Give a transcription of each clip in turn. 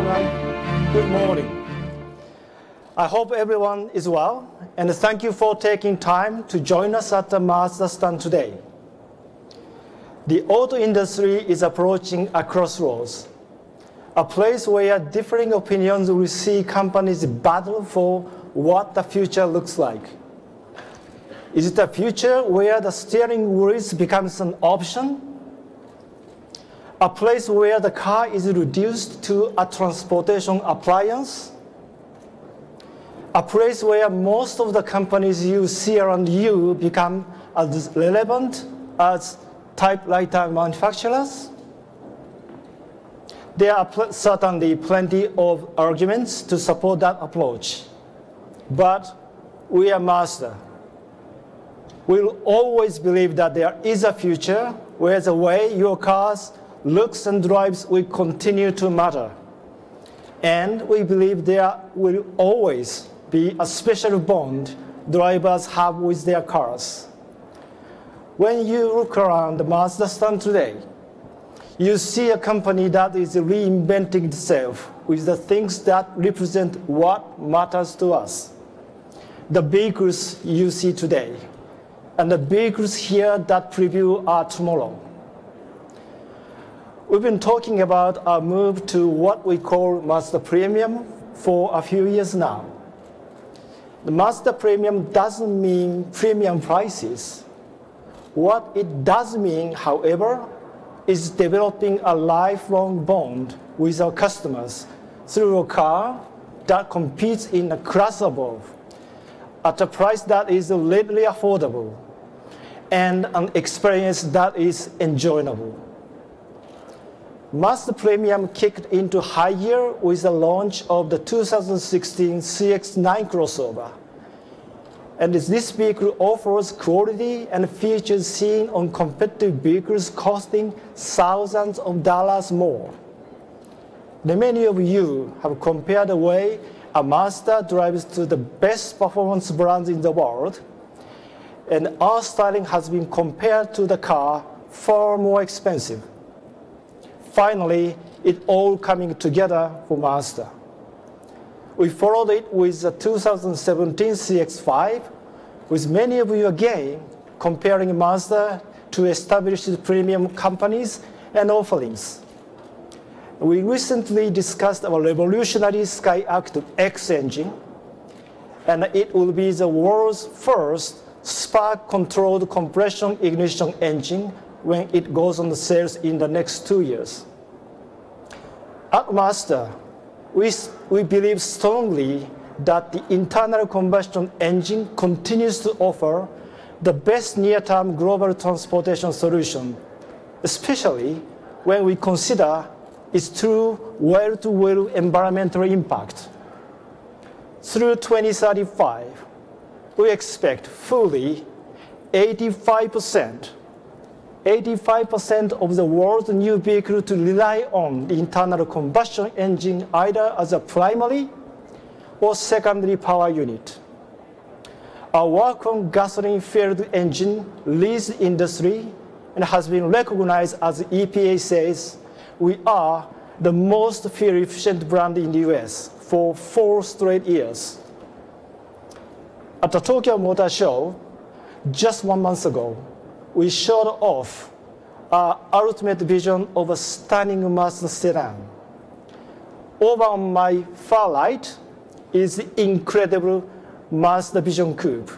everyone. Good morning. I hope everyone is well, and thank you for taking time to join us at the Mazda stand today. The auto industry is approaching a crossroads, a place where differing opinions will see companies battle for what the future looks like. Is it a future where the steering wheel becomes an option? A place where the car is reduced to a transportation appliance? A place where most of the companies you see around you become as relevant as typewriter manufacturers? There are certainly plenty of arguments to support that approach. But we are Mazda. We will always believe that there is a future where the way your cars looks and drives will continue to matter. And we believe there will always be a special bond drivers have with their cars. When you look around the Mazda stand today, you see a company that is reinventing itself with the things that represent what matters to us. The vehicles you see today, and the vehicles here that preview our tomorrow. We've been talking about our move to what we call Mazda Premium for a few years now. The Mazda Premium doesn't mean premium prices. What it does mean, however, is developing a lifelong bond with our customers through a car that competes in a class above at a price that is readily affordable and an experience that is enjoyable. Mazda Premium kicked into high gear with the launch of the 2016 CX-9 crossover. And this vehicle offers quality and features seen on competitive vehicles costing thousands of dollars more. Many of you have compared the way a Mazda drives to the best performance brands in the world, and our styling has been compared to the car far more expensive. Finally, it all coming together for Mazda. We followed it with the 2017 CX-5, with many of you again comparing Mazda to established premium companies and offerings. We recently discussed our revolutionary Skyactiv X engine, and it will be the world's first spark-controlled compression ignition engine when it goes on the sales in the next 2 years. At Mazda, we believe strongly that the internal combustion engine continues to offer the best near-term global transportation solution, especially when we consider its true well-to-wheel environmental impact. Through 2035, we expect fully 85% of the world's new vehicles to rely on the internal combustion engine either as a primary or secondary power unit. Our work on gasoline-fueled engine leads the industry and has been recognized as the EPA says we are the most fuel-efficient brand in the US for 4 straight years. At the Tokyo Motor Show, just 1 month ago, we showed off our ultimate vision of a stunning Mazda sedan. Over on my far right is the incredible Mazda Vision Coupe.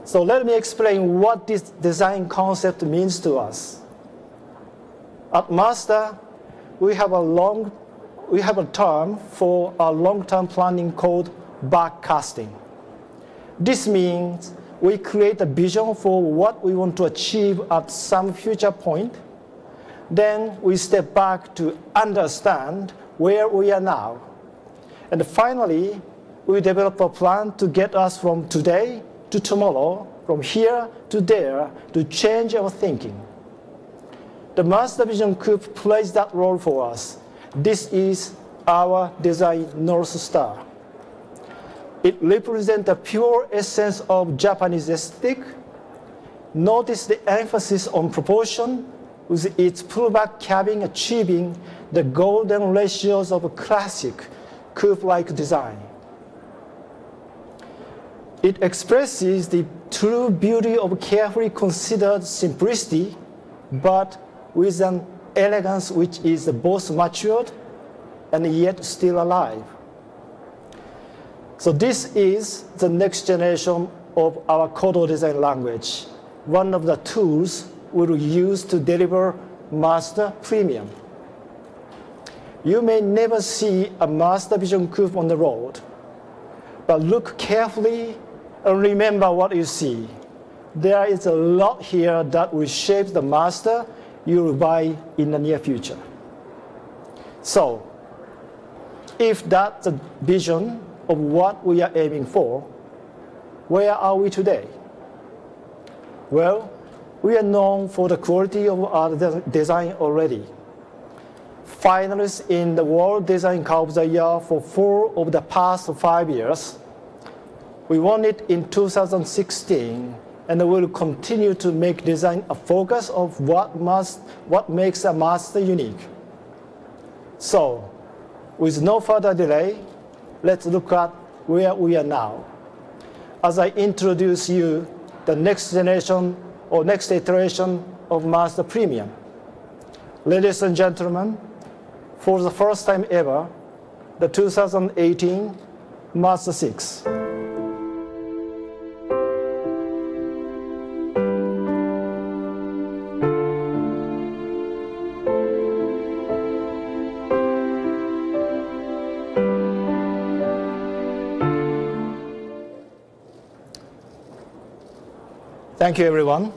So let me explain what this design concept means to us. At Mazda, we have a term for our long-term planning called backcasting. This means we create a vision for what we want to achieve at some future point. Then we step back to understand where we are now. And finally, we develop a plan to get us from today to tomorrow, from here to there, to change our thinking. The Mazda Vision Coupe plays that role for us. This is our design North Star. It represents the pure essence of Japanese aesthetic. Notice the emphasis on proportion, with its pullback cabin achieving the golden ratios of a classic coupe-like design. It expresses the true beauty of carefully considered simplicity, but with an elegance which is both matured and yet still alive. So this is the next generation of our Kodo design language, one of the tools we will use to deliver Mazda Premium. You may never see a Mazda Vision Coupe on the road, but look carefully and remember what you see. There is a lot here that will shape the Mazda you will buy in the near future. So, if that's the vision of what we are aiming for, where are we today? Well, we are known for the quality of our design already. Finalists in the World Design Car of the Year for 4 of the past 5 years. We won it in 2016, and will continue to make design a focus of what makes a Mazda unique. So, with no further delay, let's look at where we are now. As I introduce you the next generation or next iteration of Mazda Premium. Ladies and gentlemen, for the first time ever, the 2018 Mazda 6. Thank you, everyone.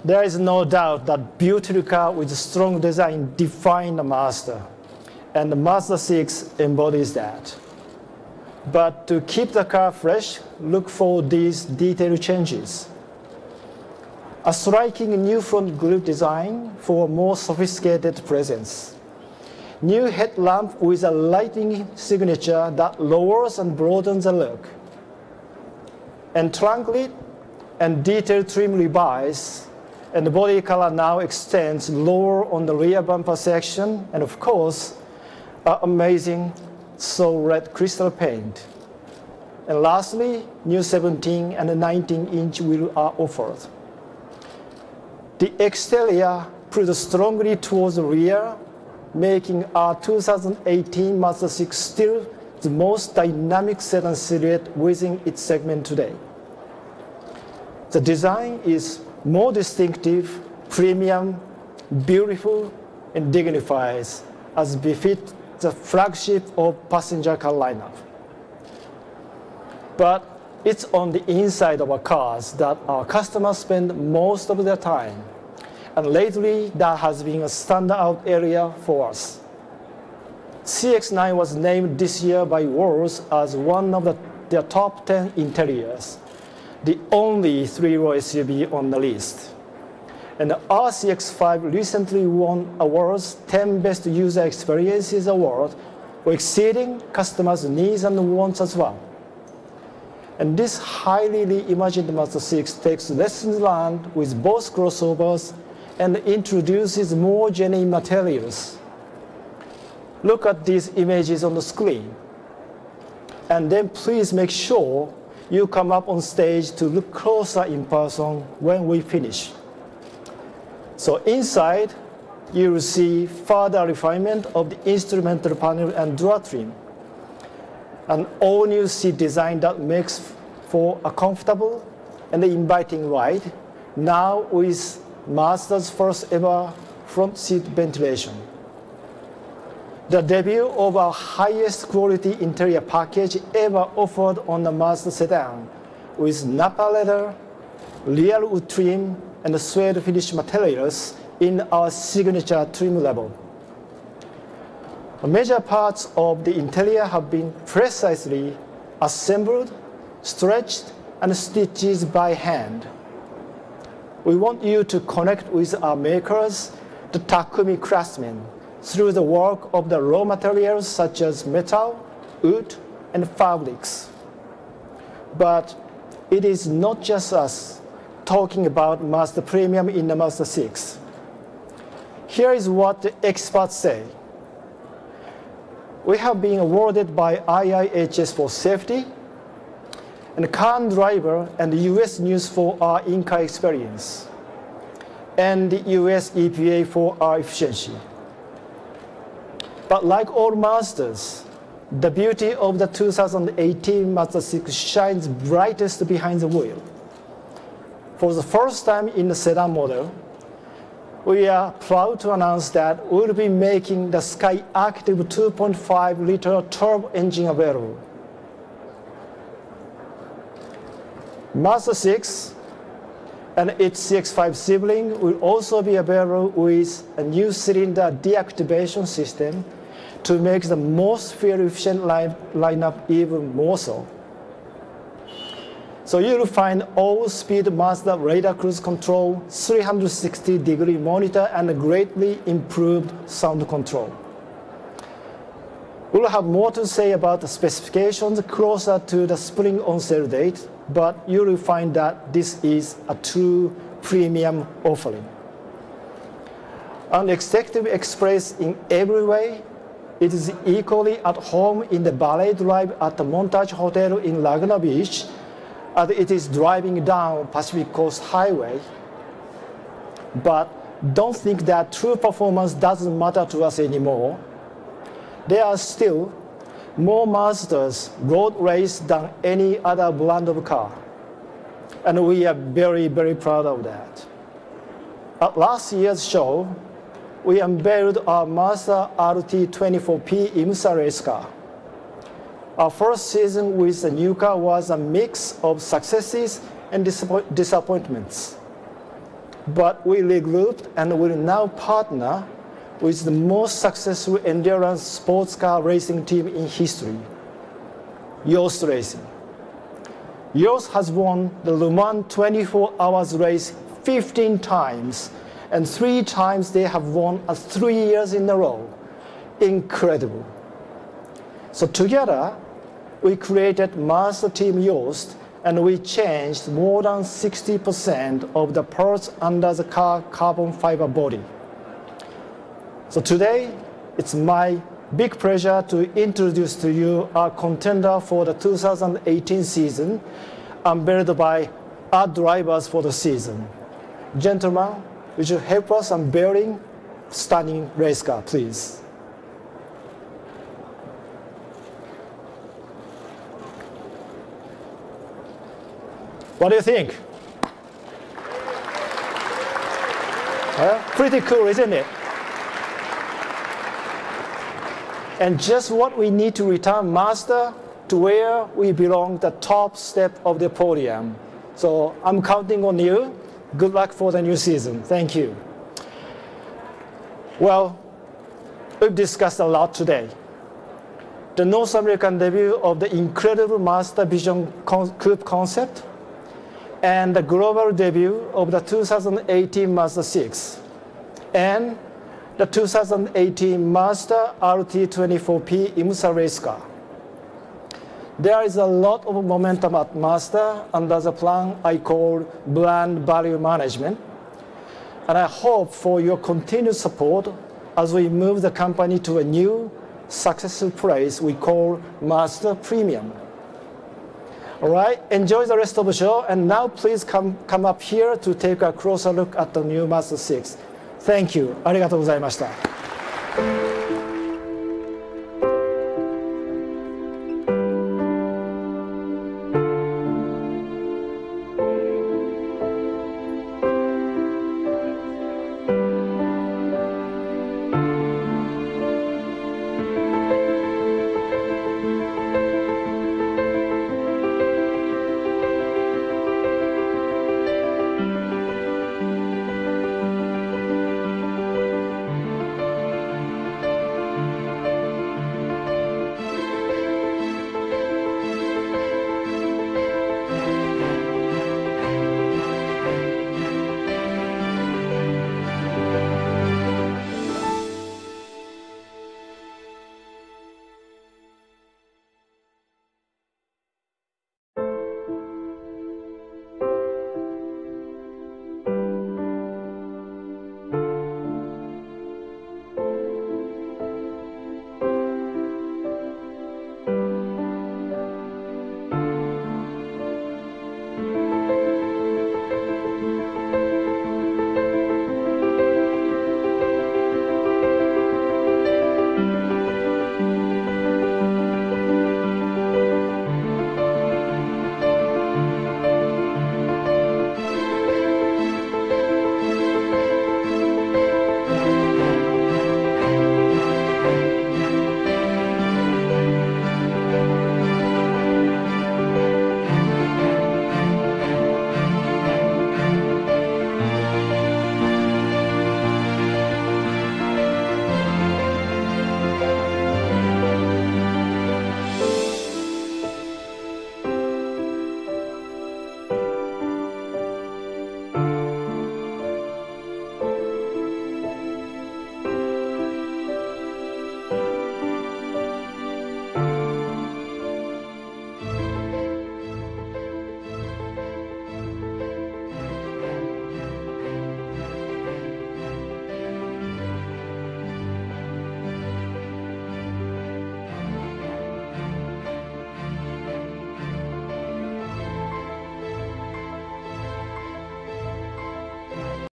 There is no doubt that beautiful car with strong design define the Mazda, and the Mazda 6 embodies that. But to keep the car fresh, look for these detail changes. A striking new front grille design for a more sophisticated presence. New headlamp with a lighting signature that lowers and broadens the look. And trunk lid and detail trim revise, and the body color now extends lower on the rear bumper section, and of course, amazing Soul Red crystal paint. And lastly, new 17 and 19-inch wheel are offered. The exterior pulls strongly towards the rear, making our 2018 Mazda 6 still the most dynamic sedan silhouette within its segment today. The design is more distinctive, premium, beautiful, and dignifies, as befits the flagship of passenger car lineup. But it's on the inside of our cars that our customers spend most of their time. And lately, that has been a standout area for us. CX-9 was named this year by World as one of their top 10 interiors, the only three-row SUV on the list. And the RCX-5 recently won awards 10 Best User Experiences Award, exceeding customers' needs and wants as well. And this highly reimagined Mazda 6 takes lessons learned with both crossovers and introduces more genuine materials. Look at these images on the screen. And then please make sure you come up on stage to look closer in person when we finish. So inside, you will see further refinement of the instrumental panel and door trim. An all-new seat design that makes for a comfortable and inviting ride, now with Mazda's first ever front seat ventilation. The debut of our highest quality interior package ever offered on the Mazda sedan, with Napa leather, real wood trim, and suede finish materials in our signature trim level. The major parts of the interior have been precisely assembled, stretched, and stitched by hand. We want you to connect with our makers, the Takumi craftsmen, through the work of the raw materials such as metal, wood, and fabrics. But it is not just us talking about Mazda Premium in the Mazda 6. Here is what the experts say. We have been awarded by IIHS for safety, and Car Driver and US News for our in-car experience, and the US EPA for our efficiency. But like all Mazdas, the beauty of the 2018 Mazda 6 shines brightest behind the wheel. For the first time in the sedan model, we are proud to announce that we'll be making the Sky Active 2.5-liter turbo engine available. Mazda 6 and its CX-5 sibling will also be available with a new cylinder deactivation system to make the most fuel-efficient lineup even more so. So you'll find all-speed Mazda radar cruise control, 360-degree monitor, and a greatly improved sound control. We'll have more to say about the specifications closer to the spring on-sale date, but you'll find that this is a true premium offering. An executive express in every way, it is equally at home in the ballet drive at the Montage Hotel in Laguna Beach, as it is driving down Pacific Coast Highway. But don't think that true performance doesn't matter to us anymore. There are still more Mazdas road race than any other brand of car. And we are very, very proud of that. At last year's show, we unveiled our Mazda RT24P IMSA race car. Our first season with the new car was a mix of successes and disappointments. But we regrouped and will now partner with the most successful endurance sports car racing team in history, Yost Racing. Yost has won the Le Mans 24 hours race 15 times, and 3 times they have won 3 years in a row. Incredible. So together, we created Mazda Team Yost, and we changed more than 60% of the parts under the car carbon fiber body. So today, it's my big pleasure to introduce to you our contender for the 2018 season, unveiled by our drivers for the season. Gentlemen, would you help us unveiling stunning race car, please? What do you think? Pretty cool, isn't it? And just what we need to return Mazda to where we belong, the top step of the podium. So I'm counting on you. Good luck for the new season. Thank you. Well, we've discussed a lot today. The North American debut of the incredible Mazda Vision Coupe concept, and the global debut of the 2018 Mazda 6, and the 2018 Mazda RT24P IMSA race car. There is a lot of momentum at Mazda under the plan I call brand value management, and I hope for your continued support as we move the company to a new, successful place we call Mazda Premium. All right, enjoy the rest of the show, and now please come up here to take a closer look at the new Mazda 6. Thank you. ありがとうございました。